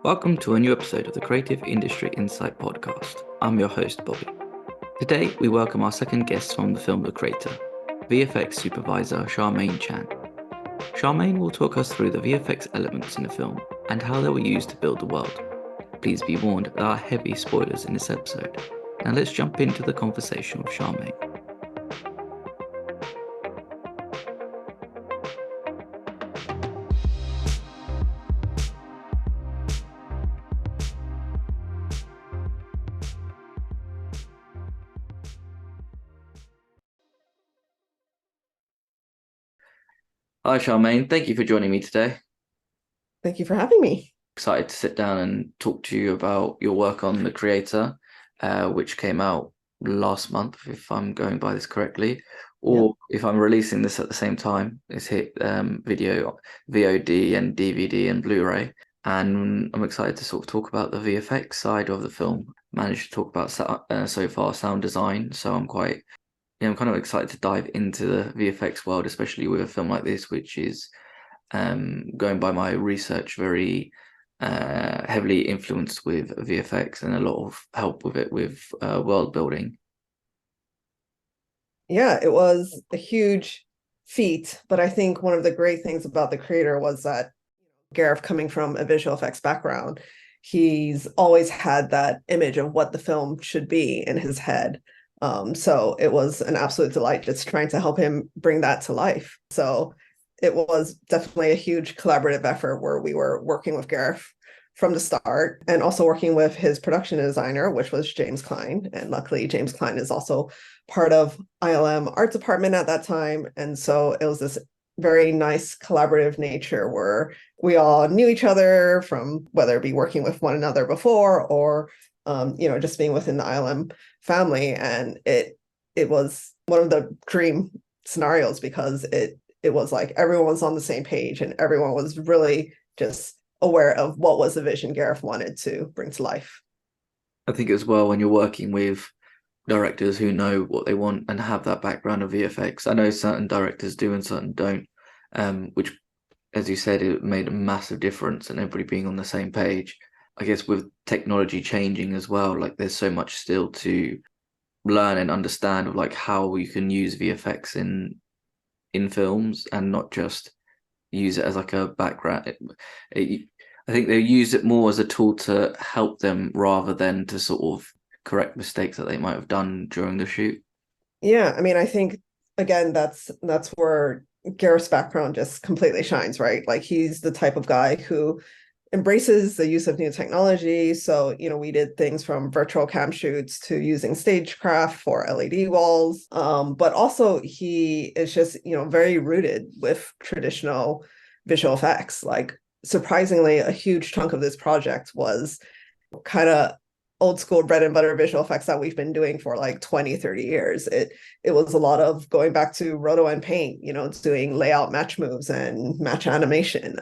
Welcome to a new episode of the Creative Industry Insight podcast. I'm your host, Bobby. Today, we welcome our second guest from the film The Creator, VFX Supervisor Charmaine Chan. Charmaine will talk us through the VFX elements in the film and how they were used to build the world. Please be warned, there are heavy spoilers in this episode. Now let's jump into the conversation with Charmaine. Hi, Charmaine. Thank you for joining me today. Thank you for having me. Excited to sit down and talk to you about your work on The Creator, which came out last month, if I'm going by this correctly, or Yep. if I'm releasing this at the same time. It's hit video, VOD, and DVD and Blu-ray. And I'm excited to sort of talk about the VFX side of the film. Managed to talk about so far sound design, so I'm kind of excited to dive into the VFX world, especially with a film like this, which is going by my research, very heavily influenced with VFX and a lot of help with it with world building. Yeah, it was a huge feat, but I think one of the great things about The Creator was that Gareth, coming from a visual effects background, he's always had that image of what the film should be in his head. So it was an absolute delight just trying to help him bring that to life. So it was definitely a huge collaborative effort where we were working with Gareth from the start and also working with his production designer, which was James Klein. And luckily, James Klein is also part of ILM art department at that time. And so it was this very nice collaborative nature where we all knew each other from whether it be working with one another before or just being within the ILM family. And it was one of the dream scenarios because it was like everyone was on the same page and everyone was really just aware of what was the vision Gareth wanted to bring to life. I think as well when you're working with directors who know what they want and have that background of VFX. I know certain directors do and certain don't, which, as you said, it made a massive difference and everybody being on the same page. I guess with technology changing as well, like there's so much still to learn and understand of like how you can use VFX in films and not just use it as like a background. I think they use it more as a tool to help them rather than to sort of correct mistakes that they might have done during the shoot. Yeah, I mean, I think again that's where Gareth's background just completely shines, right? Like he's the type of guy who embraces the use of new technology. So, we did things from virtual cam shoots to using stagecraft for LED walls. But also he is just, very rooted with traditional visual effects. Like surprisingly, a huge chunk of this project was kind of old school bread and butter visual effects that we've been doing for like 20-30 years. It was a lot of going back to roto and paint, doing layout match moves and match animation.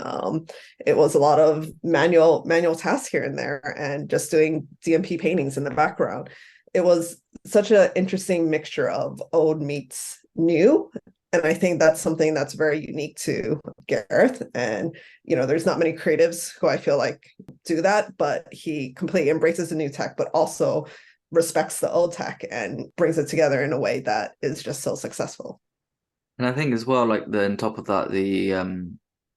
It was a lot of manual tasks here and there and just doing DMP paintings in the background. It was such an interesting mixture of old meets new. And I think that's something that's very unique to Gareth. And, there's not many creatives who I feel like do that, but he completely embraces the new tech, but also respects the old tech and brings it together in a way that is just so successful. And I think as well, like on top of that, the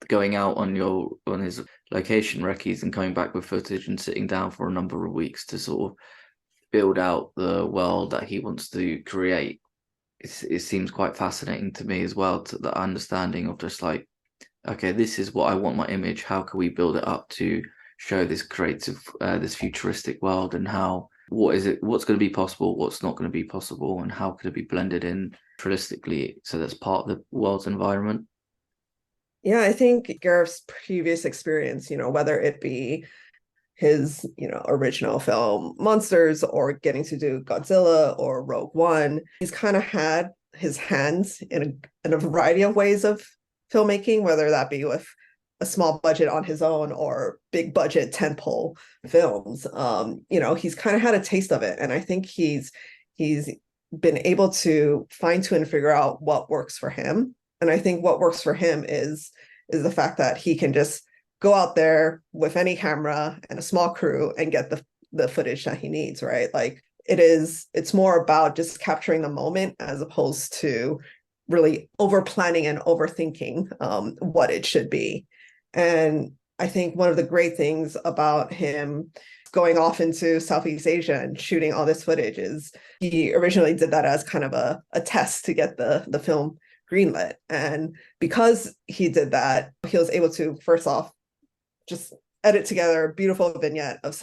going out on his location recce's and coming back with footage and sitting down for a number of weeks to sort of build out the world that he wants to create. It seems quite fascinating to me as well, to the understanding of just like, okay, this is what I want my image. How can we build it up to show this creative, this futuristic world, and what's going to be possible, what's not going to be possible, and how could it be blended in realistically so that's part of the world's environment. Yeah, I think Gareth's previous experience, whether it be his, original film Monsters or getting to do Godzilla or Rogue One, he's kind of had his hands in a variety of ways of filmmaking, whether that be with a small budget on his own or big budget tentpole films. He's kind of had a taste of it, and I think he's been able to fine tune and figure out what works for him. And I think what works for him is the fact that he can just go out there with any camera and a small crew and get the footage that he needs, right? Like it's more about just capturing the moment as opposed to really over planning and overthinking what it should be. And I think one of the great things about him going off into Southeast Asia and shooting all this footage is he originally did that as kind of a test to get the film greenlit. And because he did that, he was able to, first off, just edit together a beautiful vignette of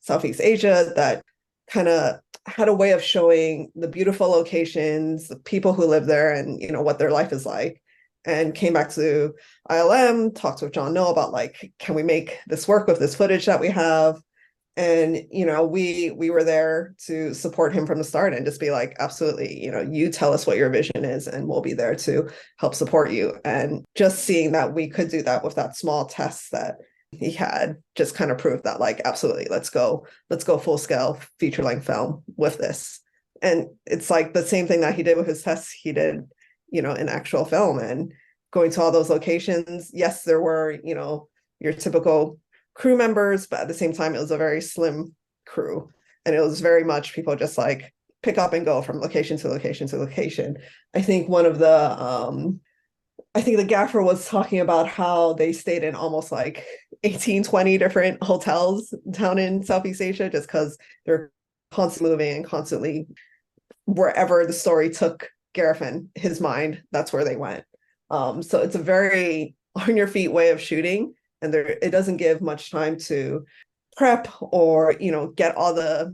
Southeast Asia that kind of had a way of showing the beautiful locations, the people who live there, and what their life is like. And came back to ILM, talked with John Noe about like, can we make this work with this footage that we have? And we were there to support him from the start and just be like, absolutely, you tell us what your vision is and we'll be there to help support you. And just seeing that we could do that with that small test that he had just kind of proved that, like, absolutely, let's go full scale feature length film with this. And it's like the same thing that he did with his tests, he did in actual film. And going to all those locations, yes, there were your typical crew members, but at the same time it was a very slim crew, and it was very much people just like pick up and go from location to location to location. I think the gaffer was talking about how they stayed in almost like 18, 20 different hotels down in Southeast Asia, just because they're constantly moving and constantly wherever the story took Gareth and his mind, that's where they went. So it's a very on your feet way of shooting, and it doesn't give much time to prep or get all the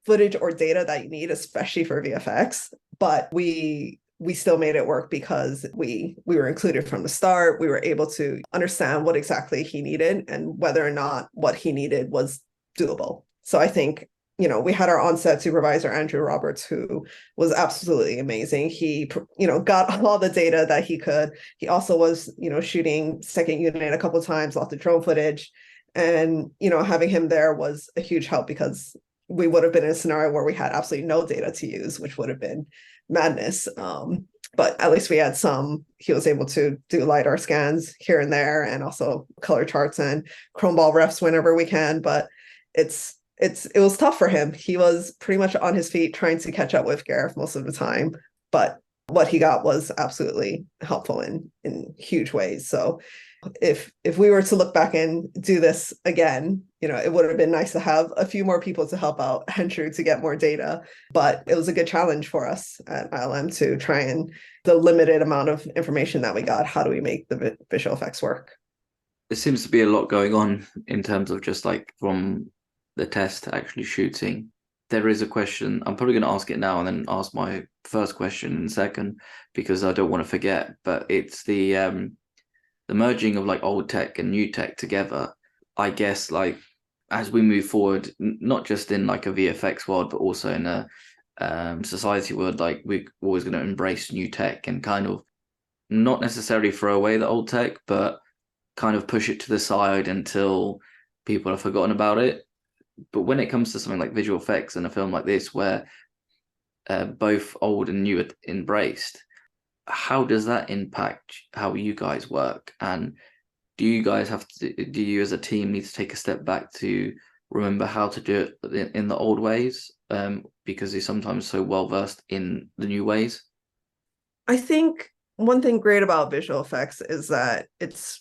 footage or data that you need, especially for VFX. But we still made it work because we were included from the start. We were able to understand what exactly he needed and whether or not what he needed was doable. So I think we had our on-set supervisor, Andrew Roberts, who was absolutely amazing. He, got all the data that he could. He also was, shooting second unit a couple of times, lots of drone footage. And, having him there was a huge help because we would have been in a scenario where we had absolutely no data to use, which would have been madness. But at least we had some. He was able to do LiDAR scans here and there, and also color charts and chrome ball refs whenever we can. But it was tough for him. He was pretty much on his feet trying to catch up with Gareth most of the time, but what he got was absolutely helpful in huge ways. So if we were to look back and do this again, it would have been nice to have a few more people to help out Andrew to get more data, but it was a good challenge for us at ILM to try and the limited amount of information that we got, how do we make the visual effects work? There seems to be a lot going on in terms of just like from the test to actually shooting. There is a question, I'm probably going to ask it now and then ask my first question in a second because I don't want to forget, but it's the merging of like old tech and new tech together. I guess like as we move forward, not just in like a VFX world, but also in a society world, like we're always going to embrace new tech and kind of not necessarily throw away the old tech, but kind of push it to the side until people have forgotten about it. But when it comes to something like visual effects in a film like this, where both old and new are embraced, how does that impact how you guys work? And do you as a team need to take a step back to remember how to do it in the old ways? Because you're sometimes so well versed in the new ways. I think one thing great about visual effects is that it's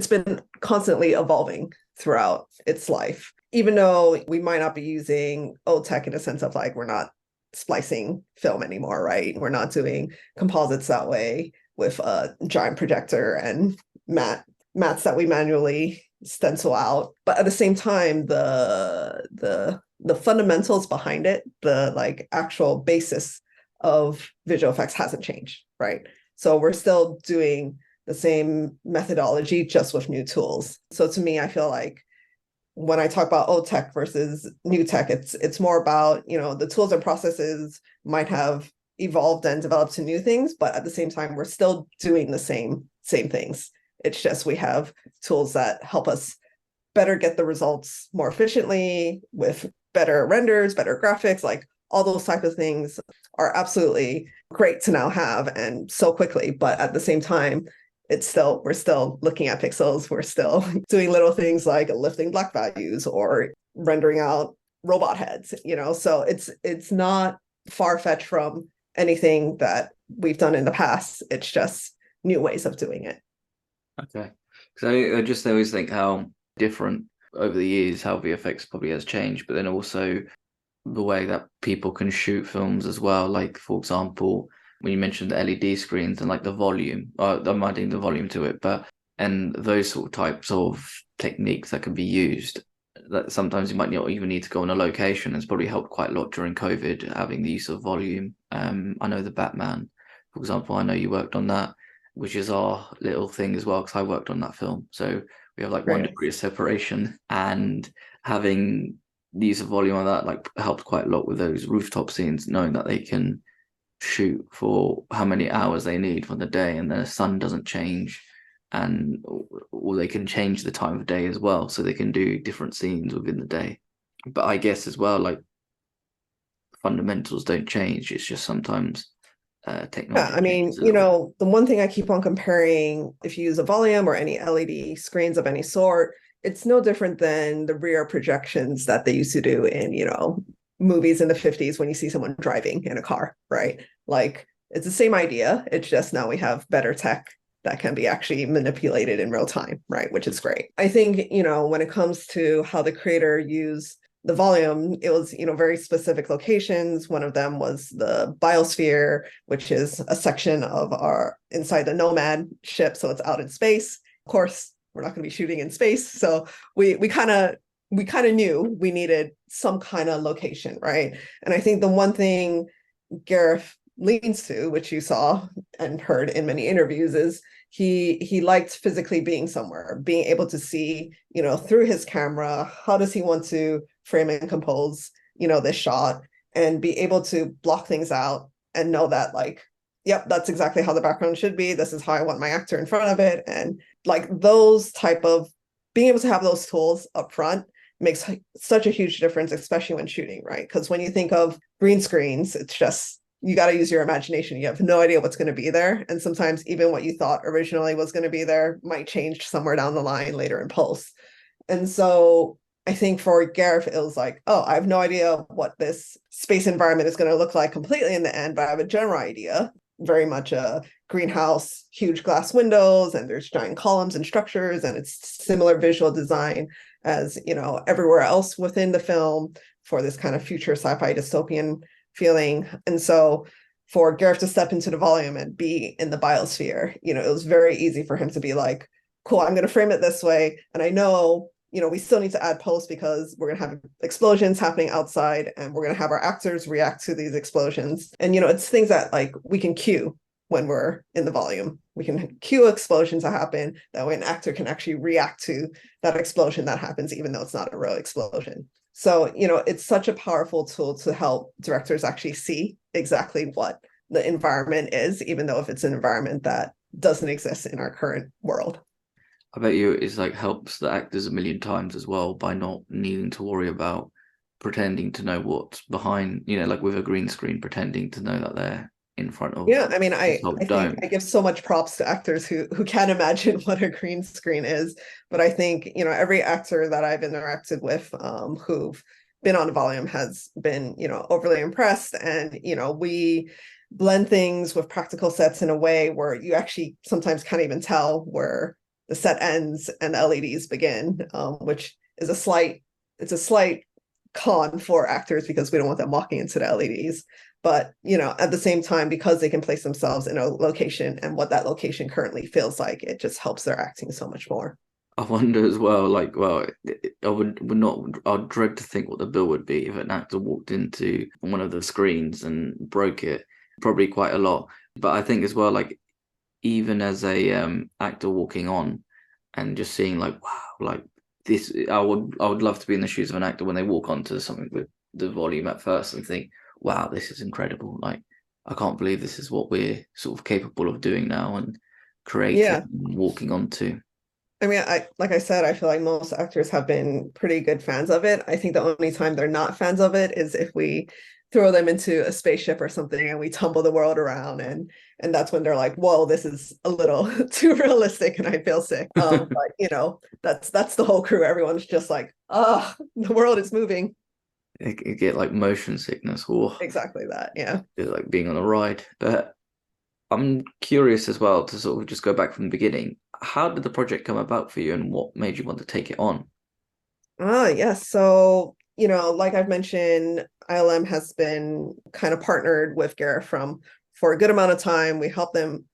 been constantly evolving throughout its life. Even though we might not be using old tech in a sense of like, we're not splicing film anymore, right? We're not doing composites that way with a giant projector and mats that we manually stencil out. But at the same time, the fundamentals behind it, the like actual basis of visual effects hasn't changed, right? So we're still doing the same methodology, just with new tools. So to me, I feel like when I talk about old tech versus new tech, it's more about, the tools and processes might have evolved and developed to new things, but at the same time, we're still doing the same things. It's just we have tools that help us better get the results more efficiently with better renders, better graphics, like all those types of things are absolutely great to now have and so quickly. But at the same time, we're still looking at pixels. We're still doing little things like lifting black values or rendering out robot heads, so it's not far-fetched from anything that we've done in the past. It's just new ways of doing it. Okay. So I just always think how different over the years how VFX probably has changed, but then also the way that people can shoot films as well. Like, for example, when you mentioned the LED screens and like the volume, I'm adding the volume to it, and those sort of types of techniques that can be used, that sometimes you might not even need to go on a location. It's probably helped quite a lot during COVID, having the use of volume. I know the Batman, for example, I know you worked on that, which is our little thing as well, because I worked on that film. So we have like 1 degree of separation, and having the use of volume on that like helped quite a lot with those rooftop scenes, knowing that they can shoot for how many hours they need for the day, and the sun doesn't change, and or they can change the time of day as well, so they can do different scenes within the day. But I guess as well, like, fundamentals don't change. It's just sometimes Yeah, technology I mean, changes a little bit. the one thing I keep on comparing, if you use a volume or any LED screens of any sort, it's no different than the rear projections that they used to do in, movies in the 50s when you see someone driving in a car, right? Like, it's the same idea. It's just now we have better tech that can be actually manipulated in real time, right? Which is great. I think, when it comes to how the creator used the volume, it was, very specific locations. One of them was the biosphere, which is a section of our inside the Nomad ship. So it's out in space. Of course, we're not going to be shooting in space. So we kind of knew we needed some kind of location, right? And I think the one thing Gareth leans to, which you saw and heard in many interviews, is he liked physically being somewhere, being able to see, through his camera, how does he want to frame and compose, this shot, and be able to block things out and know that, like, yep, that's exactly how the background should be. This is how I want my actor in front of it. And like those type of being able to have those tools up front makes such a huge difference, especially when shooting, right? Because when you think of green screens, it's just, you got to use your imagination. You have no idea what's going to be there. And sometimes even what you thought originally was going to be there might change somewhere down the line later in post. And so I think for Gareth, it was like, oh, I have no idea what this space environment is going to look like completely in the end, but I have a general idea. Very much a greenhouse, huge glass windows, and there's giant columns and structures, and it's similar visual design as, everywhere else within the film for this kind of future sci-fi dystopian feeling. And so for Gareth to step into the volume and be in the biosphere, it was very easy for him to be like, cool, I'm going to frame it this way. And I know, we still need to add post because we're going to have explosions happening outside, and we're going to have our actors react to these explosions. And, it's things that like we can cue when we're in the volume. We can cue explosions to happen. That way an actor can actually react to that explosion that happens, even though it's not a real explosion. So, it's such a powerful tool to help directors actually see exactly what the environment is, even though if it's an environment that doesn't exist in our current world. I bet you it's like helps the actors a million times as well by not needing to worry about pretending to know what's behind, like with a green screen, pretending to know that they're in front of. Yeah, I mean, I think don't. I give so much props to actors who can't imagine what a green screen is. But I think, every actor that I've interacted with who've been on volume has been, overly impressed. And, we blend things with practical sets in a way where you actually sometimes can't even tell where the set ends and the LEDs begin, which is a slight con for actors because we don't want them walking into the LEDs. But, at the same time, because they can place themselves in a location and what that location currently feels like, it just helps their acting so much more. I wonder as well, like, well, I would not, I'd dread to think what the bill would be if an actor walked into one of the screens and broke it, probably quite a lot. But I think as well, like, even as a actor walking on and just seeing like, wow, like this, I would love to be in the shoes of an actor when they walk onto something with the volume at first and think, wow, this is incredible. Like, I can't believe this is what we're sort of capable of doing now and creating Yeah. and walking onto. I mean, like I said, I feel like most actors have been pretty good fans of it. I think the only time they're not fans of it is if we throw them into a spaceship or something and we tumble the world around, and that's when they're like, whoa, this is a little too realistic and I feel sick. But that's the whole crew. Everyone's just like, ah, the world is moving. You get like motion sickness or Exactly that. Yeah. like being on a ride. But I'm curious as well to sort of just go back from the beginning. How did the project come about for you and what made you want to take it on? Yes. So, like I've mentioned, ILM has been kind of partnered with Gareth for a good amount of time. We helped him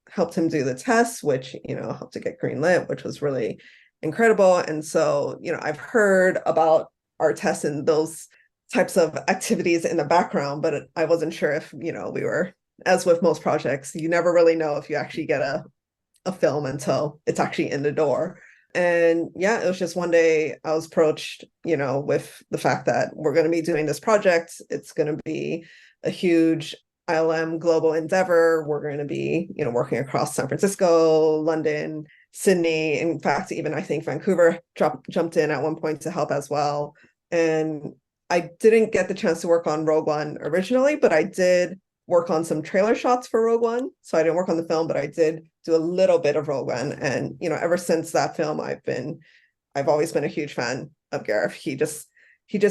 do the tests, which, helped to get green lit, which was really incredible. And so, I've heard about our tests and those types of activities in the background, but I wasn't sure if, we were, as with most projects, you never really know if you actually get a film until it's actually in the door. And yeah, it was just one day I was approached, with the fact that we're going to be doing this project. It's going to be a huge ILM global endeavor. We're going to be, working across San Francisco, London, Sydney. In fact, even I think Vancouver jumped in at one point to help as well. And I didn't get the chance to work on Rogue One originally, but I did work on some trailer shots for Rogue One. So I didn't work on the film, but I did do a little bit of Rogue One. And, ever since that film, I've always been a huge fan of Gareth. He just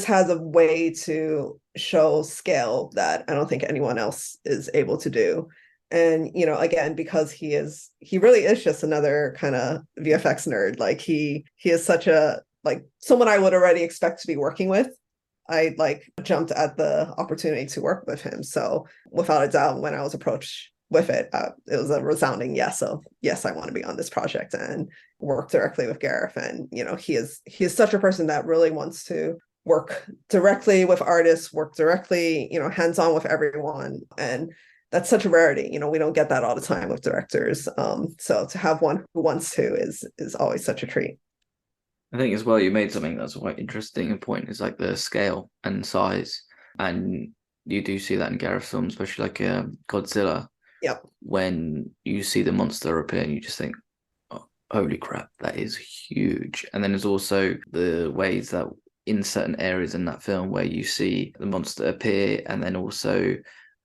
has a way to show scale that I don't think anyone else is able to do. And, again, because he really is just another kind of VFX nerd. Like he is such like someone I would already expect to be working with. I jumped at the opportunity to work with him. So without a doubt, when I was approached with it, it was a resounding yes. So yes, I want to be on this project and work directly with Gareth. And he is such a person that really wants to work directly with artists, work directly, hands-on with everyone. And that's such a rarity. We don't get that all the time with directors. So to have one who wants to is always such a treat. I think as well, you made something that's quite interesting. A point is like the scale and size, and you do see that in Gareth films, especially like Godzilla. Yep. When you see the monster appear, and you just think, oh, "Holy crap, that is huge!" And then there's also the ways that in certain areas in that film where you see the monster appear, and then also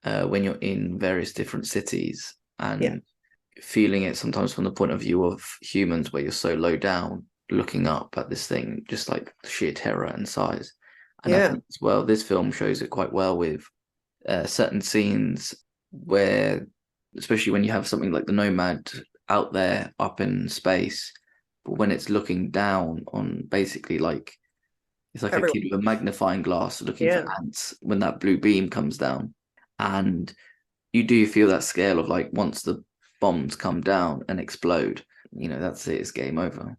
when you're in various different cities and Yeah. feeling it sometimes from the point of view of humans, where you're so low down looking up at this thing, just like sheer terror and size. And I Yeah. think as well, this film shows it quite well with certain scenes where, especially when you have something like the Nomad out there up in space, but when it's looking down on basically like it's like a Everyone. kid with a magnifying glass looking for Yeah. ants when that blue beam comes down. And you do feel that scale of like once the bombs come down and explode, that's it, it's game over.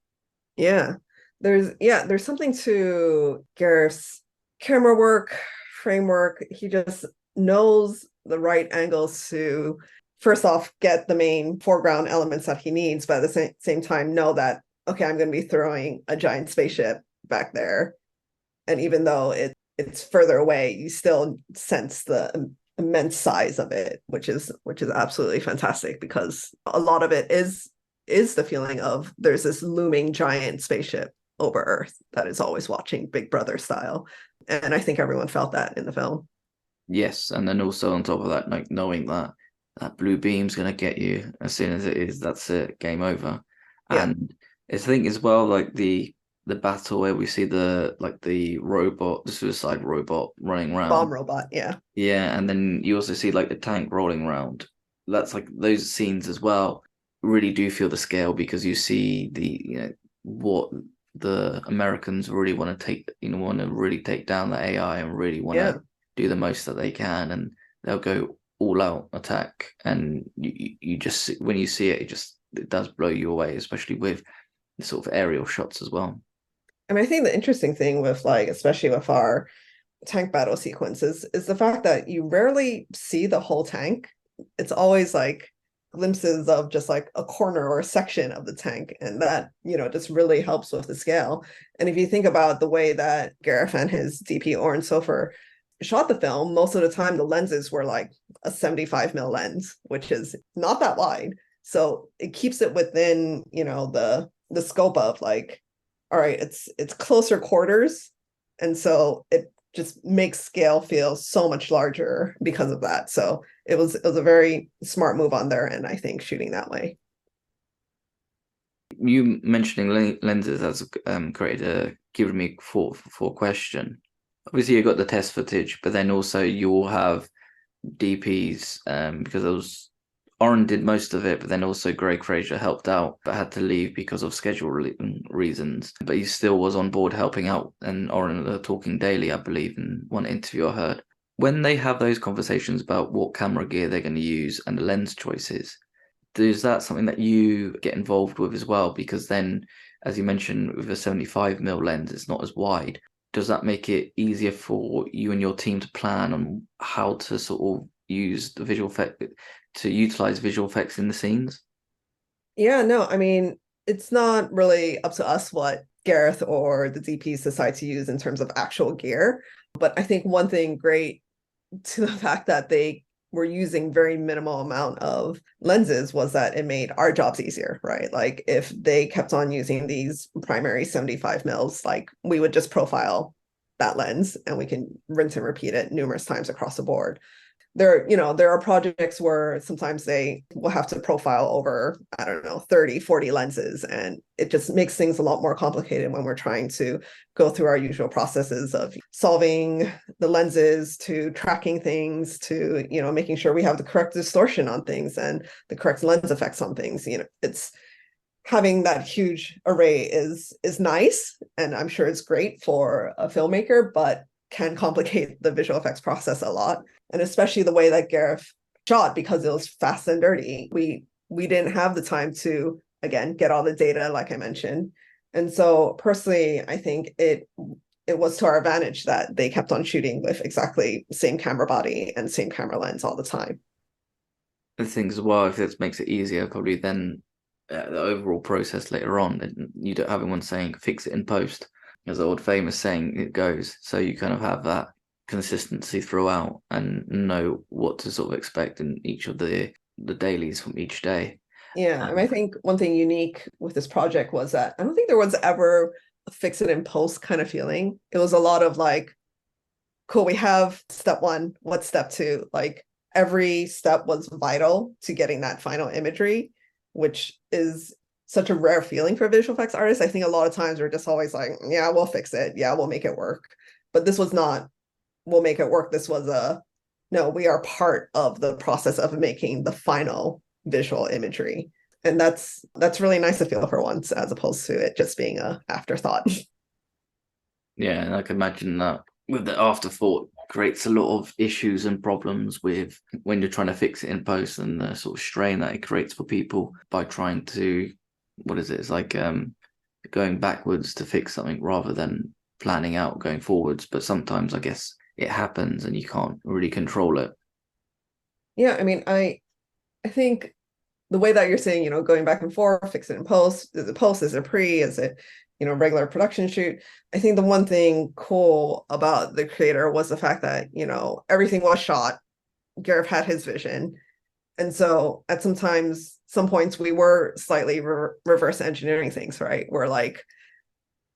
Yeah. There's something to Gareth's camera work, framework. He just knows the right angles to first off get the main foreground elements that he needs, but at the same time know that, okay, I'm going to be throwing a giant spaceship back there. And even though it's further away, you still sense the immense size of it, which is absolutely fantastic because a lot of it is the feeling of there's this looming giant spaceship over Earth that is always watching Big Brother style. And I think everyone felt that in the film. Yes, and then also on top of that, like knowing that that blue beam's gonna get you as soon as it is, that's it, game over. Yeah. And I think as well, like the battle where we see the robot, the suicide robot running Bomb around. robot. Yeah. Yeah, and then you also see like the tank rolling around. That's like those scenes as well really do feel the scale because you see what the Americans really want to want to really take down the AI and really want Yeah. to do the most that they can, and they'll go all out attack. And you just when you see it, it does blow you away, especially with the sort of aerial shots as well. I mean, I think the interesting thing with especially with our tank battle sequences is the fact that you rarely see the whole tank. It's always like glimpses of just like a corner or a section of the tank, and that just really helps with the scale. And if you think about the way that Gareth and his DP Oren Sofer shot the film, most of the time the lenses were like a 75 mil lens, which is not that wide, so it keeps it within the scope of like, all right, it's closer quarters, and so just makes scale feel so much larger because of that. So it was a very smart move on their end, I think, shooting that way. You mentioning lenses has created a given me for question. Obviously, you got the test footage, but then also you will have DPs because it was Oren did most of it, but then also Greg Fraser helped out, but had to leave because of schedule reasons. But he still was on board helping out, and Oren are talking daily, I believe, in one interview I heard. When they have those conversations about what camera gear they're going to use and the lens choices, is that something that you get involved with as well? Because then, as you mentioned, with a 75mm lens, it's not as wide. Does that make it easier for you and your team to plan on how to sort of use the visual effect to utilize visual effects in the scenes? Yeah, no, I mean, it's not really up to us what Gareth or the DPs decide to use in terms of actual gear. But I think one thing great to the fact that they were using very minimal amount of lenses was that it made our jobs easier, right? Like if they kept on using these primary 75 mils, like we would just profile that lens and we can rinse and repeat it numerous times across the board. There are projects where sometimes they will have to profile over, I don't know, 30, 40 lenses, and it just makes things a lot more complicated when we're trying to go through our usual processes of solving the lenses to tracking things to, making sure we have the correct distortion on things and the correct lens effects on things. It's having that huge array is nice, and I'm sure it's great for a filmmaker, but can complicate the visual effects process a lot. And especially the way that Gareth shot, because it was fast and dirty. We didn't have the time to, again, get all the data, like I mentioned. And so personally, I think it was to our advantage that they kept on shooting with exactly same camera body and same camera lens all the time. The thing as well, if it makes it easier, probably then the overall process later on, and you don't have anyone saying fix it in post, as the old famous saying it goes. So you kind of have that consistency throughout and know what to sort of expect in each of the dailies from each day. Yeah, and I think one thing unique with this project was that I don't think there was ever a fix it in post kind of feeling. It was a lot of like, cool, we have step one, what's step two? Like every step was vital to getting that final imagery, which is such a rare feeling for visual effects artists. I think a lot of times we're just always like, yeah, we'll fix it. Yeah, we'll make it work. But this was not, we'll make it work. This was no, we are part of the process of making the final visual imagery. And that's really nice to feel for once, as opposed to it just being a afterthought. Yeah, and I can imagine that with the afterthought creates a lot of issues and problems with when you're trying to fix it in post, and the sort of strain that it creates for people by trying to, what is it? It's like going backwards to fix something rather than planning out going forwards. But sometimes I guess it happens and you can't really control it. Yeah, I mean, I think the way that you're saying, going back and forth, fix it in post, is it post, is it pre, is it, regular production shoot? I think the one thing cool about the creator was the fact that, everything was shot. Gareth had his vision. And so at some points, we were slightly reverse engineering things, right? We're like,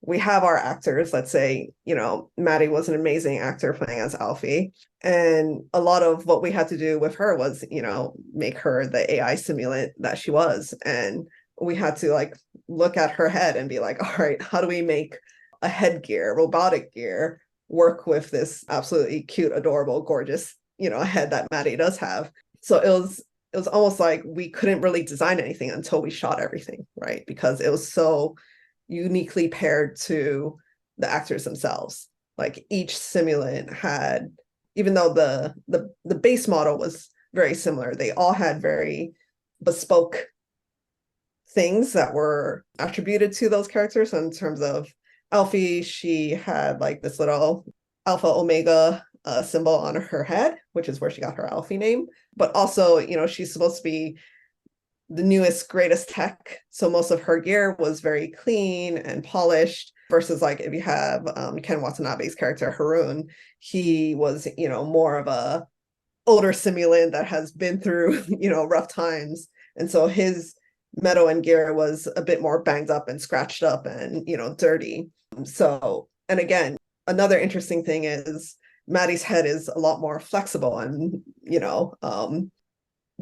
we have our actors, let's say, Maddie was an amazing actor playing as Alfie. And a lot of what we had to do with her was, make her the AI simulant that she was. And we had to like look at her head and be like, all right, how do we make a headgear, robotic gear work with this absolutely cute, adorable, gorgeous, head that Maddie does have. So it was almost like we couldn't really design anything until we shot everything, right? Because it was so uniquely paired to the actors themselves. Like each simulant had, even though the base model was very similar, they all had very bespoke things that were attributed to those characters. So in terms of Alfie, she had like this little alpha omega symbol on her head, which is where she got her Alfie name. But also, she's supposed to be the newest, greatest tech. So most of her gear was very clean and polished versus like if you have Ken Watanabe's character, Haroon, he was, more of a older simulant that has been through, rough times. And so his metal and gear was a bit more banged up and scratched up and, dirty. So, and again, another interesting thing is Maddie's head is a lot more flexible, and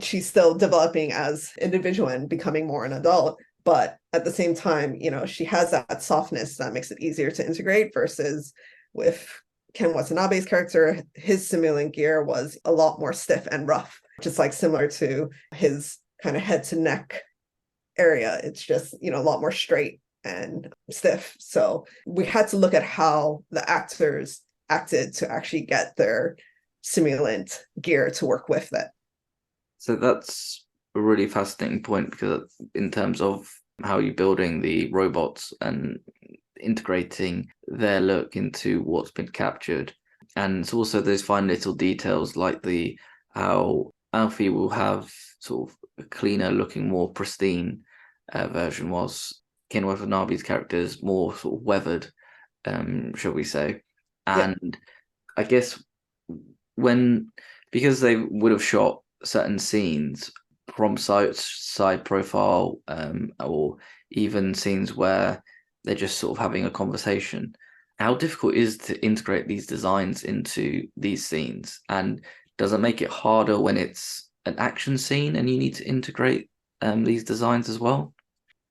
she's still developing as an individual and becoming more an adult. But at the same time, she has that softness that makes it easier to integrate versus with Ken Watanabe's character. His simulant gear was a lot more stiff and rough, just like similar to his kind of head to neck area. It's just, a lot more straight and stiff. So we had to look at how the actors acted to actually get their simulant gear to work with it. So that's a really fascinating point, because in terms of how you're building the robots and integrating their look into what's been captured. And it's also those fine little details like how Alfie will have sort of a cleaner looking, more pristine version, whilst Ken Watanabe's character is more sort of weathered, shall we say. And yeah. I guess because they would have shot certain scenes from side profile, or even scenes where they're just sort of having a conversation, how difficult is to integrate these designs into these scenes? And does it make it harder when it's an action scene and you need to integrate these designs as well?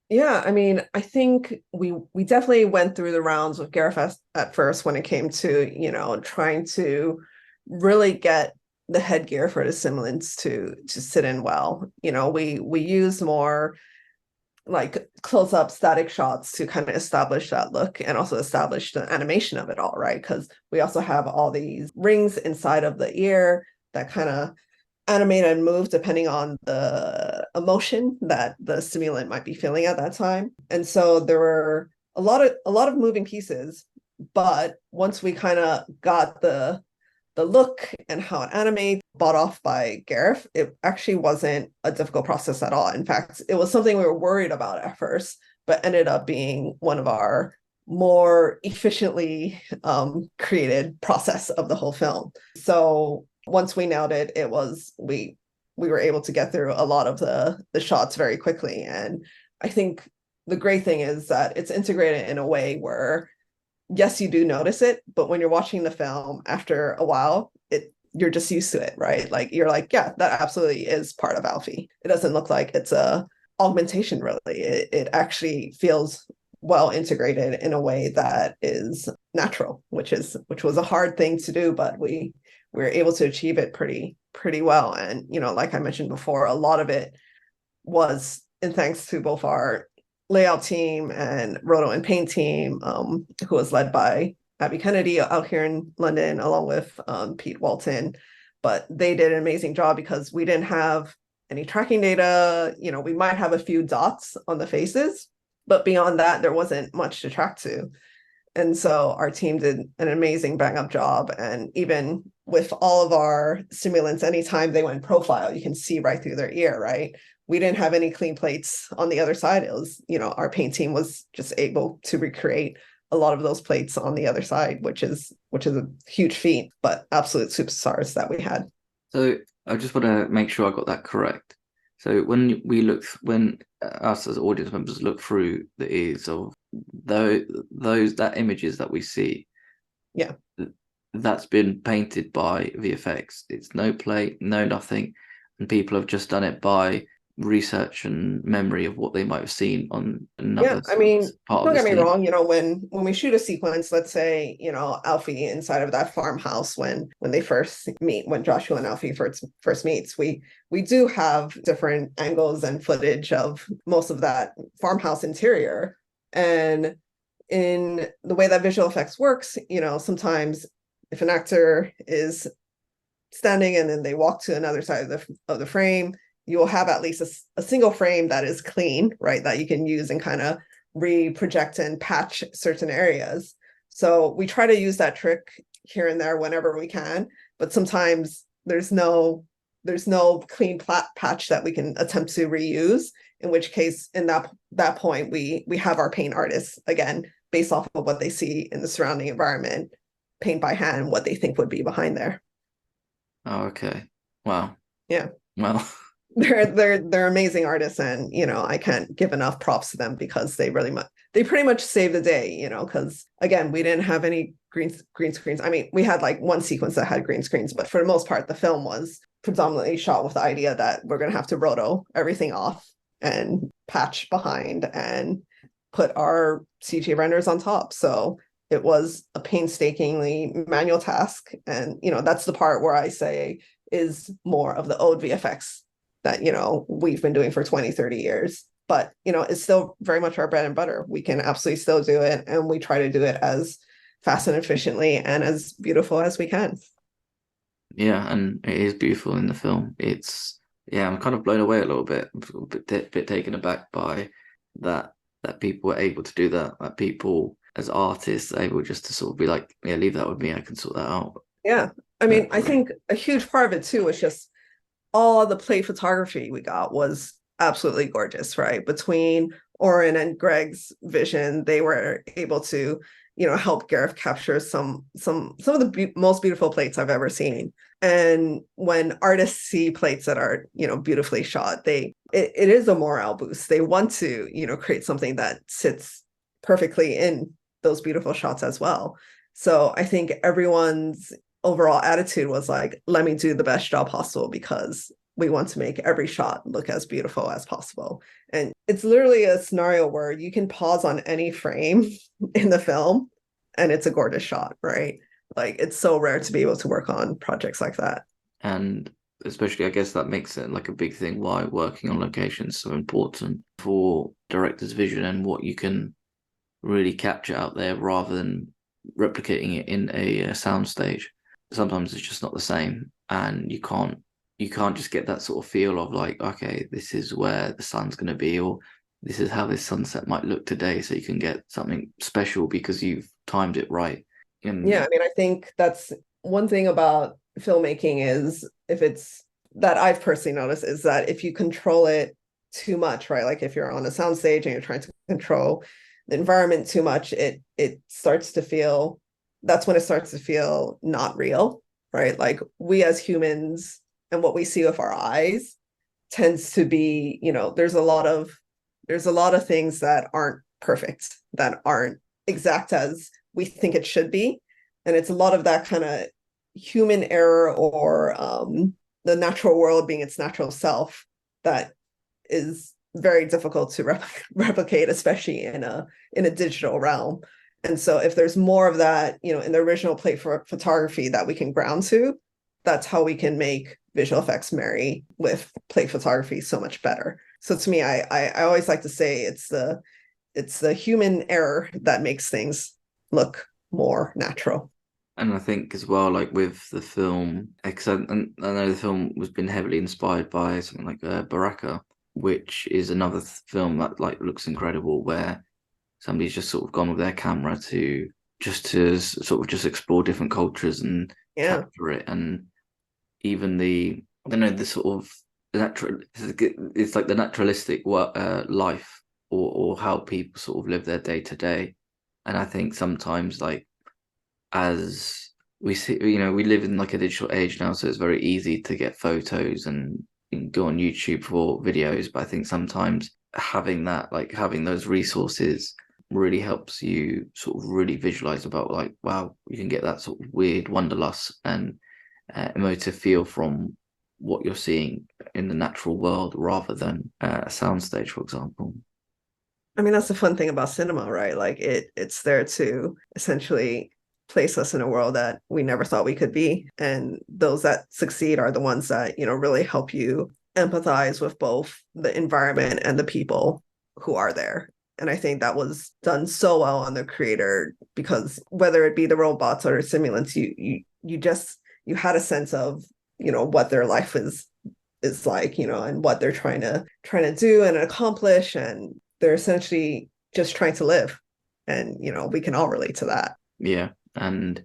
Yeah, I mean, I think we definitely went through the rounds with Gareth at first when it came to, trying to really get the headgear for the simulants to sit in well. We use more like close-up static shots to kind of establish that look and also establish the animation of it all, right? Because we also have all these rings inside of the ear that kind of animate and move depending on the emotion that the stimulant might be feeling at that time. And so there were a lot of moving pieces, but once we kind of got the look and how it animates bought off by Gareth, it actually wasn't a difficult process at all. In fact, it was something we were worried about at first, but ended up being one of our more efficiently created process of the whole film. So once we nailed it, we were able to get through a lot of the shots very quickly. And I think the great thing is that it's integrated in a way where, yes, you do notice it, but when you're watching the film after a while, you're just used to it, right? Like you're like, yeah, that absolutely is part of Alfie. It doesn't look like it's a augmentation, really. It actually feels well integrated in a way that is natural, which was a hard thing to do, but we were able to achieve it pretty well. And like I mentioned before, a lot of it was in thanks to both our layout team and roto and paint team, who was led by Abby Kennedy out here in London, along with Pete Walton. But they did an amazing job because we didn't have any tracking data. We might have a few dots on the faces, but beyond that, there wasn't much to track to. And so our team did an amazing bang up job. And even with all of our stimulants, anytime they went profile, you can see right through their ear, right? We didn't have any clean plates on the other side. It was, our paint team was just able to recreate a lot of those plates on the other side, which is a huge feat, but absolute superstars that we had. So I just want to make sure I got that correct. So when us as audience members look through the ears of that images that we see, yeah, that's been painted by VFX. It's no plate, no nothing, and people have just done it by research and memory of what they might have seen on another part don't get me wrong, when we shoot a sequence, let's say, Alfie inside of that farmhouse when they first meet, when Joshua and Alfie first meets, we do have different angles and footage of most of that farmhouse interior. And in the way that visual effects works, sometimes if an actor is standing and then they walk to another side of the frame, you will have at least a single frame that is clean, right? That you can use and kind of re-project and patch certain areas. So we try to use that trick here and there whenever we can, but sometimes there's no clean patch that we can attempt to reuse, in which case in that point, we have our paint artists, again, based off of what they see in the surrounding environment, paint by hand what they think would be behind there. Oh, okay. Wow. Yeah. Well, they're amazing artists, and I can't give enough props to them because they really they pretty much saved the day, you know, because again, we didn't have any green screens. I mean, we had like one sequence that had green screens, but for the most part, the film was predominantly shot with the idea that we're going to have to roto everything off and patch behind and put our CG renders on top. So it was a painstakingly manual task. And, you know, that's the part where I say is more of the old VFX that, you know, we've been doing for 20, 30 years. But, you know, it's still very much our bread and butter. We can absolutely still do it. And we try to do it as fast and efficiently and as beautiful as we can. Yeah, and it is beautiful in the film. Yeah, I'm kind of blown away a little bit. I'm a bit taken aback by that people were able to do that. That people as artists are able just to sort of be like, yeah, leave that with me. I can sort that out. Yeah. I mean, I think a huge part of it too was just all the play photography we got was absolutely gorgeous, right? Between Oren and Greg's vision, they were able to, you know, help Gareth capture some of the most beautiful plates I've ever seen. And when artists see plates that are, you know, beautifully shot, it is a morale boost. They want to, you know, create something that sits perfectly in those beautiful shots as well. So I think everyone's overall attitude was like, let me do the best job possible because we want to make every shot look as beautiful as possible. And it's literally a scenario where you can pause on any frame in the film and it's a gorgeous shot, right? Like it's so rare to be able to work on projects like that. And especially, I guess that makes it like a big thing why working on location is so important for director's vision and what you can really capture out there rather than replicating it in a soundstage. Sometimes it's just not the same, and you can't just get that sort of feel of like, okay, this is where the sun's going to be, or this is how this sunset might look today, so you can get something special because you've timed it right. Yeah, I mean, I think that's one thing about filmmaking is if it's that I've personally noticed is that if you control it too much, right? Like if you're on a soundstage and you're trying to control the environment too much, it starts to feel that's when it starts to feel not real, right? Like we as humans and what we see with our eyes tends to be, you know, there's a lot of things that aren't perfect, that aren't exact as we think it should be. And it's a lot of that kind of human error or the natural world being its natural self that is very difficult to replicate, especially in a digital realm. And so if there's more of that, you know, in the original plate for photography that we can ground to, that's how we can make visual effects marry with plate photography so much better. So to me, I always like to say it's the human error that makes things look more natural. And I think as well, like with the film, because I know the film was been heavily inspired by something like Baraka, which is another film that like looks incredible, where somebody's just sort of gone with their camera to sort of just explore different cultures and capture it, and even I don't know, the sort of natural, it's like the naturalistic life or how people sort of live their day to day, and I think sometimes like as we see, you know, we live in like a digital age now, so it's very easy to get photos and go on YouTube for videos. But I think sometimes having those resources really helps you sort of really visualize about like, wow, you can get that sort of weird wanderlust and emotive feel from what you're seeing in the natural world rather than a soundstage, for example. I mean, that's the fun thing about cinema, right? Like it's there to essentially place us in a world that we never thought we could be. And those that succeed are the ones that, you know, really help you empathize with both the environment and the people who are there. And I think that was done so well on the creator because whether it be the robots or simulants, you had a sense of, you know, what their life is like, you know, and what they're trying to do and accomplish. And they're essentially just trying to live. And, you know, we can all relate to that. Yeah. And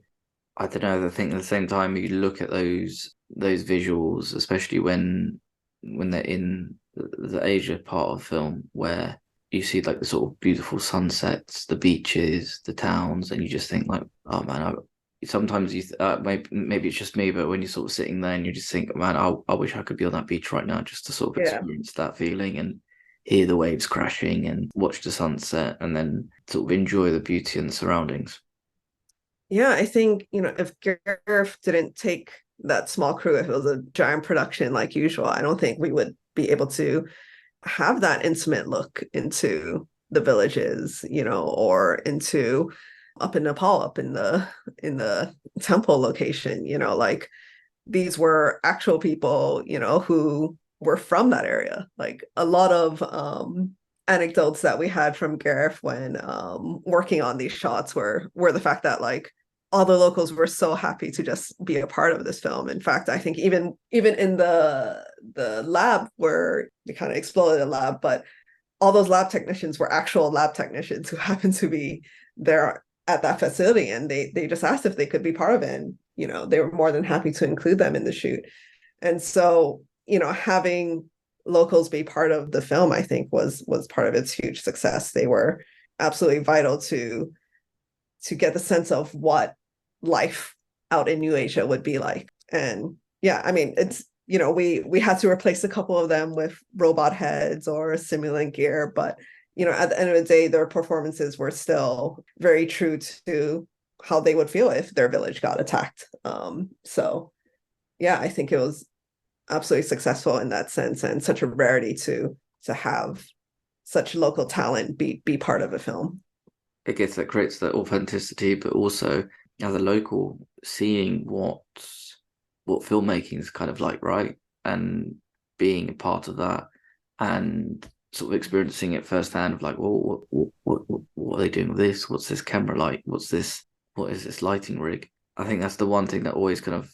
I don't know, I think at the same time you look at those visuals, especially when they're in the Asia part of film where you see like the sort of beautiful sunsets, the beaches, the towns, and you just think like, oh man, sometimes maybe it's just me, but when you're sort of sitting there and you just think, man, I wish I could be on that beach right now just to sort of experience that feeling. And hear the waves crashing and watch the sunset and then sort of enjoy the beauty and the surroundings. Yeah, I think, if Gareth didn't take that small crew, if it was a giant production like usual, I don't think we would be able to have that intimate look into the villages, or into up in Nepal, up in the temple location, like these were actual people, who were from that area. Like a lot of anecdotes that we had from Gareth when working on these shots were the fact that like all the locals were so happy to just be a part of this film. In fact, I think even in the lab where they kind of exploded the lab, but all those lab technicians were actual lab technicians who happened to be there at that facility, and they just asked if they could be part of it, and they were more than happy to include them in the shoot. And so having locals be part of the film, I think was part of its huge success. They were absolutely vital to get the sense of what life out in New Asia would be like. And yeah, I mean, it's we had to replace a couple of them with robot heads or simulant gear, but at the end of the day, their performances were still very true to how they would feel if their village got attacked. So yeah, I think it was absolutely successful in that sense, and such a rarity to have such local talent be part of a film. I guess that creates that authenticity, but also as a local, seeing what filmmaking is kind of like, right? And being a part of that and sort of experiencing it firsthand of like, well, what are they doing with this? What's this camera like? What is this lighting rig? I think that's the one thing that always kind of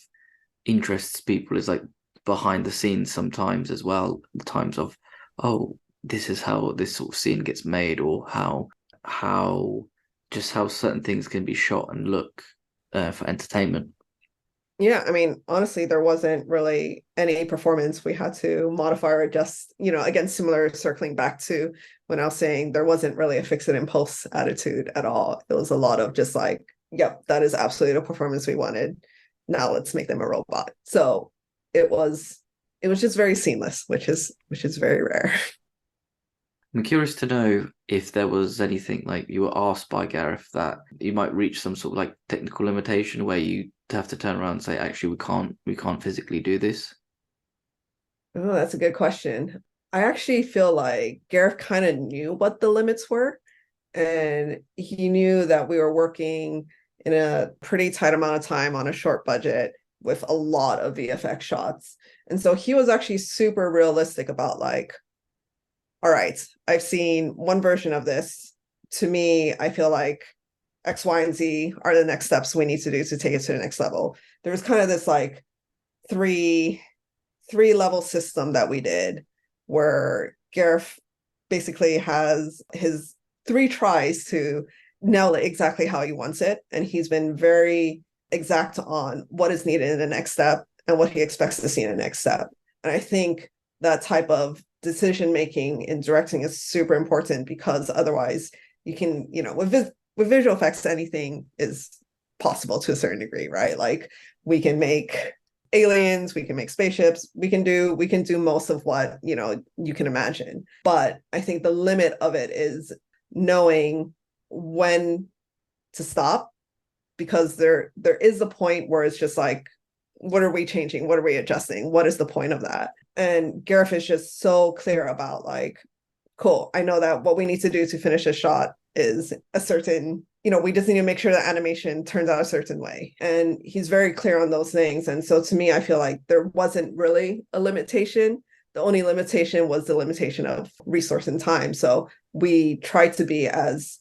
interests people, is like behind the scenes sometimes as well, the times of, oh, this is how this sort of scene gets made, or how certain things can be shot and look for entertainment. Yeah, I mean, honestly, there wasn't really any performance we had to modify or adjust. Again, similar, circling back to when I was saying there wasn't really a fix it impulse attitude at all. It was a lot of just like, yep, that is absolutely the performance we wanted. Now let's make them a robot. So it was just very seamless, which is very rare. I'm curious to know if there was anything like you were asked by Gareth that you might reach some sort of like technical limitation where you have to turn around and say, actually, we can't physically do this. Oh, that's a good question. I actually feel like Gareth kind of knew what the limits were, and he knew that we were working in a pretty tight amount of time on a short budget with a lot of VFX shots. And so he was actually super realistic about like, all right, I've seen one version of this. To me, I feel like X, Y, and Z are the next steps we need to do to take it to the next level. There was kind of this like three level system that we did, where Gareth basically has his 3 tries to nail it exactly how he wants it. And he's been very exact on what is needed in the next step and what he expects to see in the next step. And I think that type of decision making in directing is super important, because otherwise you can, with visual effects, anything is possible to a certain degree, right? Like we can make aliens, we can make spaceships, we can do most of what you can imagine. But I think the limit of it is knowing when to stop, because there is a point where it's just like, what are we changing? What are we adjusting? What is the point of that? And Gareth is just so clear about like, cool, I know that what we need to do to finish a shot is a certain, we just need to make sure that animation turns out a certain way. And he's very clear on those things. And so to me, I feel like there wasn't really a limitation. The only limitation was the limitation of resource and time. So we tried to be as,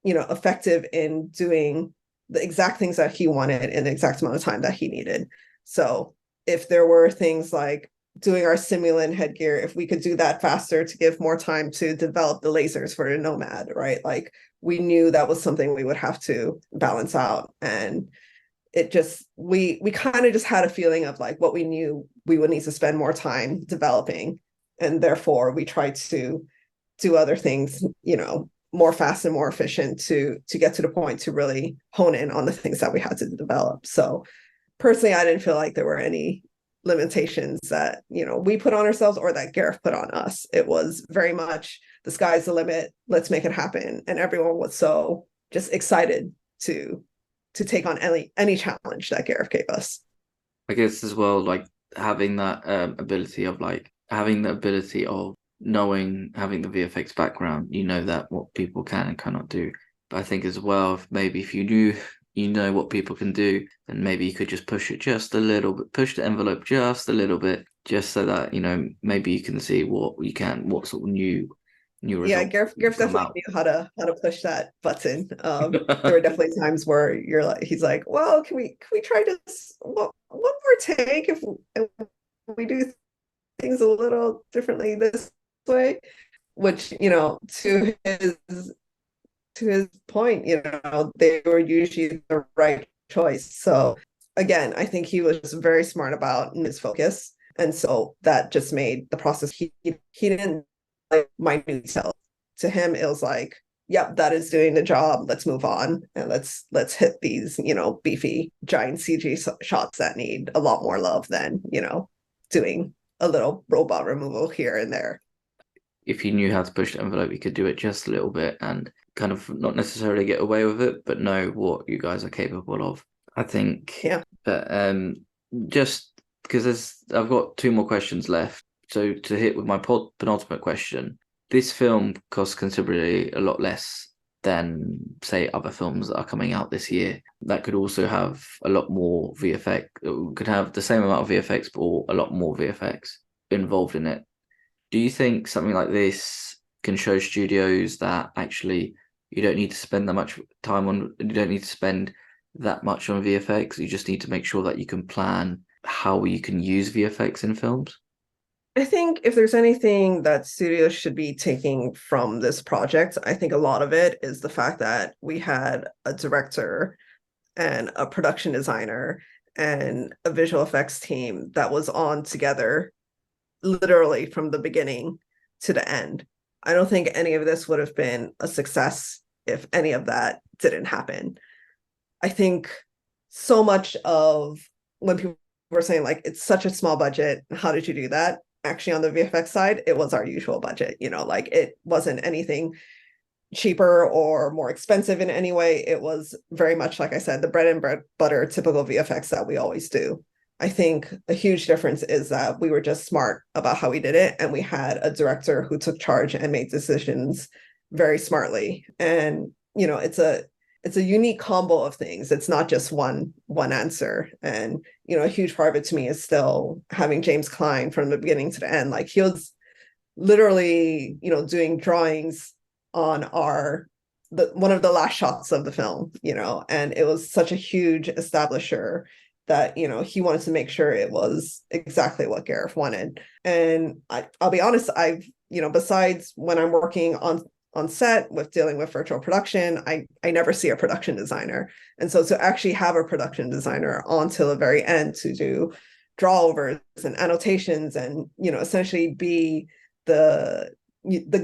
effective in doing the exact things that he wanted in the exact amount of time that he needed. So if there were things like doing our simulant headgear, if we could do that faster to give more time to develop the lasers for the Nomad, right? Like we knew that was something we would have to balance out. And it just, we kind of just had a feeling of like what we knew we would need to spend more time developing. And therefore we tried to do other things, more fast and more efficient to get to the point to really hone in on the things that we had to develop. So personally, I didn't feel like there were any limitations that, we put on ourselves or that Gareth put on us. It was very much the sky's the limit, let's make it happen. And everyone was so just excited to take on any challenge that Gareth gave us. I guess as well, like having that ability of knowing, having the VFX background, that what people can and cannot do. But I think as well, if you knew what people can do, then maybe you could just push it just a little bit, push the envelope just a little bit, just so that maybe you can see what sort of new Yeah, results Gareth come definitely out. knew how to push that button. There were definitely times where he's like, well, can we try this one more take if we do things a little differently this way? Which, to his point, they were usually the right choice. So again, I think he was just very smart about his focus. And so that just made the process, he didn't like minute details. To him, it was like, yep, that is doing the job. Let's move on and let's hit these, beefy giant CG shots that need a lot more love than, doing a little robot removal here and there. If you knew how to push the envelope, you could do it just a little bit and kind of not necessarily get away with it, but know what you guys are capable of. I think. Yeah. But just because I've got two more questions left. So to hit with my penultimate question, this film costs considerably a lot less than, say, other films that are coming out this year. That could also have a lot more VFX. It could have the same amount of VFX, or a lot more VFX involved in it. Do you think something like this can show studios that actually you don't need to spend that much time on, you don't need to spend that much on VFX? You just need to make sure that you can plan how you can use VFX in films? I think if there's anything that studios should be taking from this project, I think a lot of it is the fact that we had a director and a production designer and a visual effects team that was on together literally from the beginning to the end. I don't think any of this would have been a success if any of that didn't happen. I think so much of when people were saying like it's such a small budget, how did you do that? Actually, on the VFX side, it was our usual budget. Like it wasn't anything cheaper or more expensive in any way. It was very much, like I said, the bread and butter typical VFX that we always do. I think a huge difference is that we were just smart about how we did it, and we had a director who took charge and made decisions very smartly. And it's a unique combo of things. It's not just one answer. And a huge part of it to me is still having James Cline from the beginning to the end. Like he was literally, doing drawings on one of the last shots of the film, and it was such a huge establisher that he wanted to make sure it was exactly what Gareth wanted. And I'll be honest, I've besides when I'm working on set with dealing with virtual production, I never see a production designer. And so to actually have a production designer on till the very end to do drawovers and annotations and essentially be the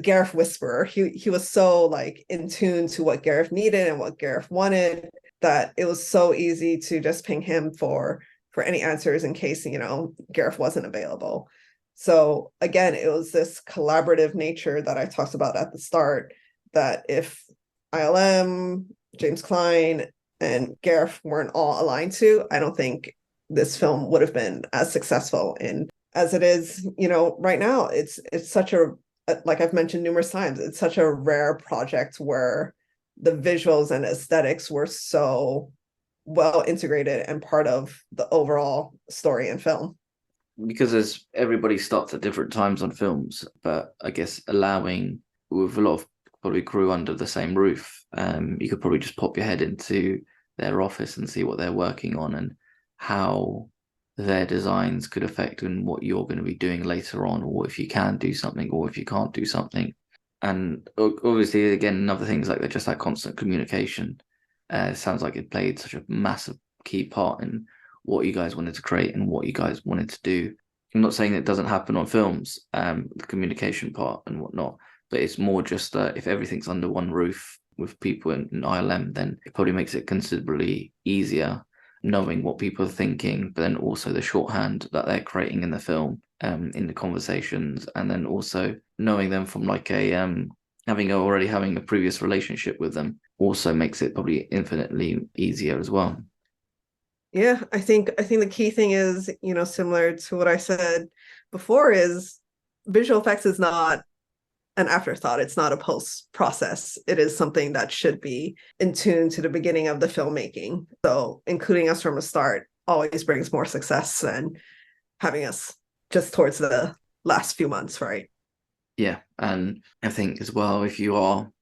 Gareth whisperer. He was so like in tune to what Gareth needed and what Gareth wanted, that it was so easy to just ping him for any answers in case Gareth wasn't available. So again, it was this collaborative nature that I talked about at the start, that if ILM, James Cline, and Gareth weren't all aligned to, I don't think this film would have been as successful as it is, right now. It's such a, like I've mentioned numerous times, it's such a rare project where the visuals and aesthetics were so well integrated and part of the overall story and film. Because as everybody starts at different times on films, but I guess allowing, with a lot of probably crew under the same roof, you could probably just pop your head into their office and see what they're working on and how their designs could affect and what you're going to be doing later on, or if you can do something or if you can't do something. And obviously, again, another things like that, just like constant communication. Sounds like it played such a massive key part in what you guys wanted to create and what you guys wanted to do. I'm not saying it doesn't happen on films, the communication part and whatnot, but it's more just that if everything's under one roof with people in ILM, then it probably makes it considerably easier. knowing what people are thinking, but then also the shorthand that they're creating in the film, in the conversations, and then also knowing them from like a having a previous relationship with them also makes it probably infinitely easier as well. Yeah, I think the key thing is, similar to what I said before, is visual effects is not an afterthought. It's not a post process. It is something that should be in tune to the beginning of the filmmaking. So including us from the start always brings more success than having us just towards the last few months, right? Yeah, and I think as well, if you're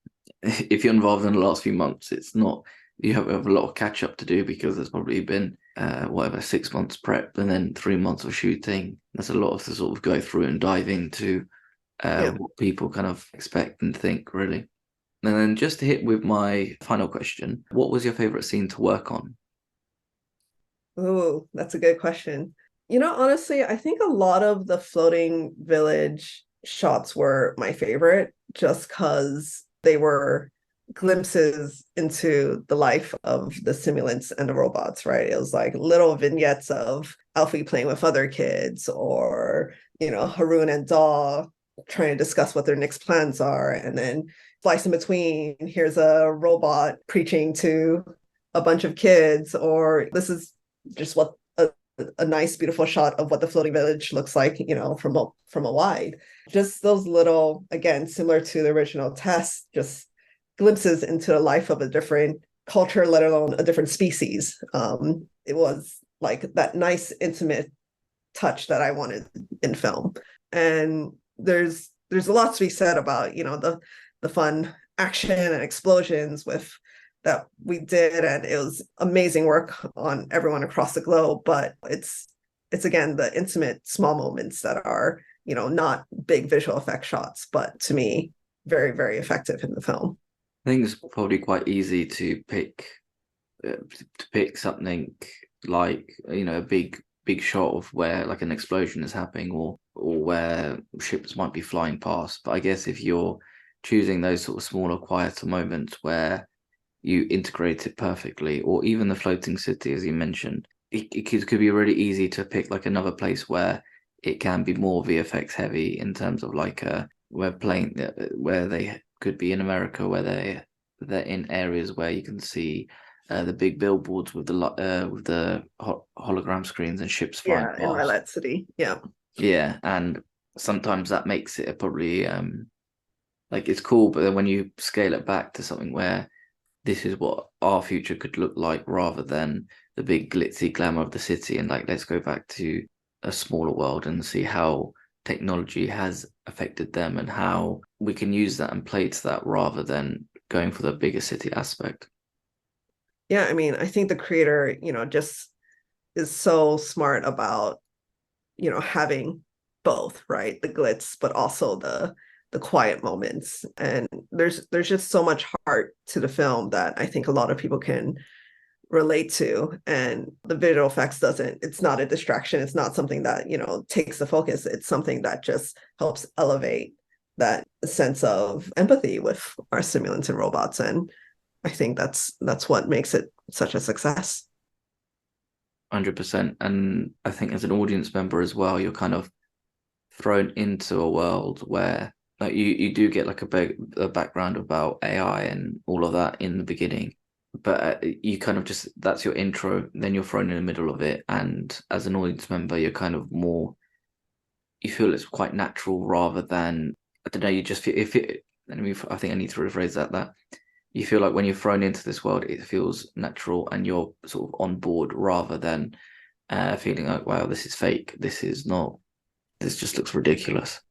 involved in the last few months, it's not you have a lot of catch up to do because there's probably been 6 months prep and then 3 months of shooting. There's a lot to sort of go through and dive into Yeah. what people kind of expect and think, really. And then just to hit with my final question, what was your favorite scene to work on? Oh, that's a good question. Honestly, I think a lot of the floating village shots were my favorite just because they were glimpses into the life of the simulants and the robots, right? It was like little vignettes of Alfie playing with other kids or, Haroon and Daw trying to discuss what their next plans are. And then slice in between, here's a robot preaching to a bunch of kids, or this is just what a nice beautiful shot of what the floating village looks like, from a wide. Just those little, again, similar to the original test, just glimpses into the life of a different culture, let alone a different species. It was like that nice intimate touch that I wanted in film. And there's a lot to be said about, the fun action and explosions with that we did, and it was amazing work on everyone across the globe. But it's again the intimate small moments that are, not big visual effect shots, but to me very, very effective in the film. I think it's probably quite easy to pick something like a big shot of where like an explosion is happening or where ships might be flying past. But I guess if you're choosing those sort of smaller, quieter moments where you integrate it perfectly, or even the floating city, as you mentioned, it could be really easy to pick like another place where it can be more VFX heavy in terms of like where they could be in America, where they're in areas where you can see the big billboards with the hologram screens and ships flying Yeah, in past. Rylette City. Yeah. Yeah, and sometimes that makes it probably like it's cool, but then when you scale it back to something where this is what our future could look like rather than the big glitzy glamour of the city, and like let's go back to a smaller world and see how technology has affected them and how we can use that and play to that rather than going for the bigger city aspect. Yeah, I mean, I think the creator, just is so smart about, having both, right? The glitz, but also the quiet moments. And there's just so much heart to the film that I think a lot of people can relate to. And the visual effects doesn't, it's not a distraction. It's not something that, takes the focus. It's something that just helps elevate that sense of empathy with our simulants and robots. And I think that's what makes it such a success. 100%. And I think as an audience member as well, you're kind of thrown into a world where like you do get like a background about AI and all of that in the beginning, but you kind of just that's your intro, then you're thrown in the middle of it, and as an audience member, you're kind of more you feel it's quite natural rather than I don't know, you just feel if it. I think I need to rephrase that you feel like when you're thrown into this world, it feels natural and you're sort of on board rather than feeling like, wow, this is fake. This is not. This just looks ridiculous.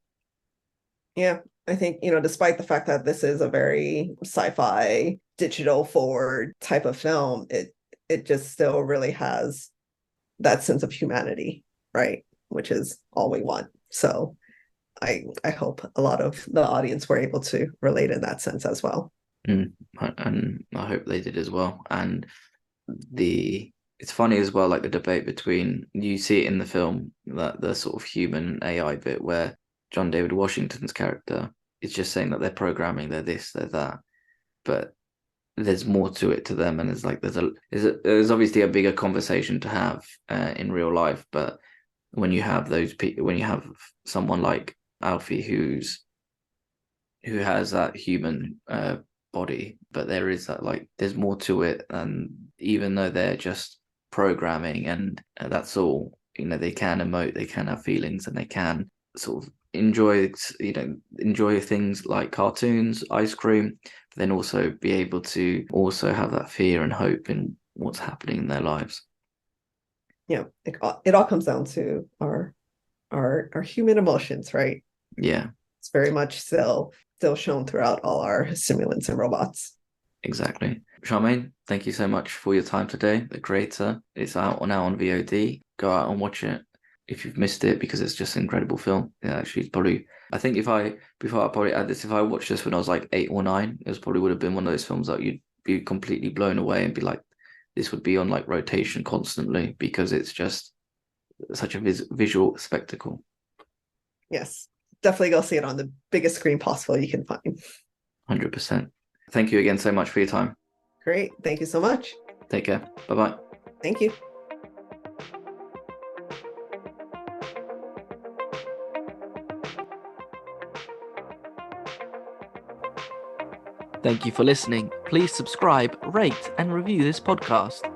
Yeah, I think, despite the fact that this is a very sci-fi, digital forward type of film, it just still really has that sense of humanity, right? Which is all we want. So I hope a lot of the audience were able to relate in that sense as well. And I hope they did as well. And the it's funny as well, like the debate between you see it in the film that the sort of human AI bit where John David Washington's character is just saying that they're programming, they're this, they're that, but there's more to it to them, and it's like there's obviously a bigger conversation to have in real life, but when you have those people, when you have someone like Alfie who has that human body, but there is that, like, there's more to it, and even though they're just programming and that's all, they can emote, they can have feelings, and they can sort of enjoy things like cartoons, ice cream, but then also be able to also have that fear and hope in what's happening in their lives. Yeah, it all comes down to our human emotions, right? Yeah, It's very much still shown throughout all our simulants and robots. exactly. Charmaine, thank you so much for your time today. The Creator, it's out now on VOD. Go out and watch it if you've missed it, because it's just an incredible film. Yeah, actually, probably, I think before I probably add this, if I watched this when I was like 8 or 9, it probably would have been one of those films that you'd be completely blown away and be like, this would be on like rotation constantly, because it's just such a visual spectacle. Yes, definitely go see it on the biggest screen possible you can find. 100%. Thank you again so much for your time. Great. Thank you so much. Take care. Bye bye. Thank you. Thank you for listening. Please subscribe, rate, and review this podcast.